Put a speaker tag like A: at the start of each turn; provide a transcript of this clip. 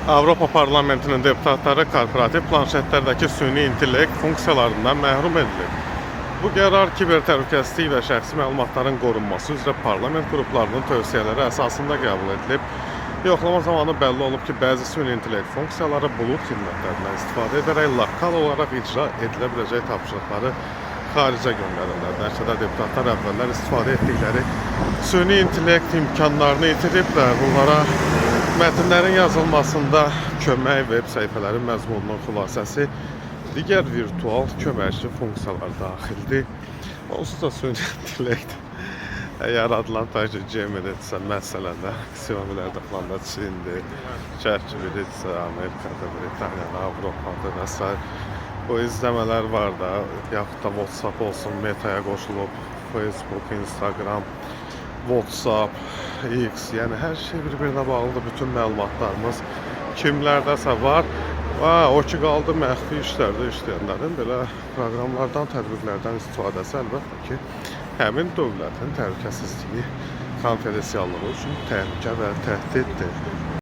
A: Avropa Parlamentinin deputatları korporativ planşetlərdəki süni intellekt funksiyalarından məhrum edilib. Bu qərar kiber təhlükəsizlik və şəxsi məlumatların qorunması üzrə parlament qruplarının tövsiyələri əsasında qəbul edilib. Yoxlama zamanı bəlli olub ki, bəzi süni intellekt funksiyaları bulut xidmətlərindən istifadə edərək lokal olaraq icra edilə biləcək tapşırıqları xaricə göndərirlər. Nəticədə deputatlar əvvəllər istifadə etdikləri süni intellekt imkanlarını itiriblər. Bunlara mətnlərin yazılmasında kömək, web səhifələrin məzmununun xülasəsi, digər virtual köməkçi funksiyalar daxildir. Onsuz da süni intellekt yaradılan GMD-dirsə, məsələn də Xiaomi-lərdə falan da Çindir, ChatGPT-dirsə Amerikada, Britaniyada, Avropada və s. Bu izləmələr var da, yaxud da WhatsApp olsun, Meta'ya qoşulub, Facebook, Instagram, WhatsApp, X, yəni hər şey bir-birinə bağlıdır. Bütün məlumatlarımız kimlərdəsə var. O ki, qaldı məxfi işlərdə işləyənlərin belə proqramlardan, tədbirlərdən istifadəsi əlbəttə ki, həmin dövlətin təhlükəsizliyi, konfidensiallığı üçün təhlükə və təhdiddir.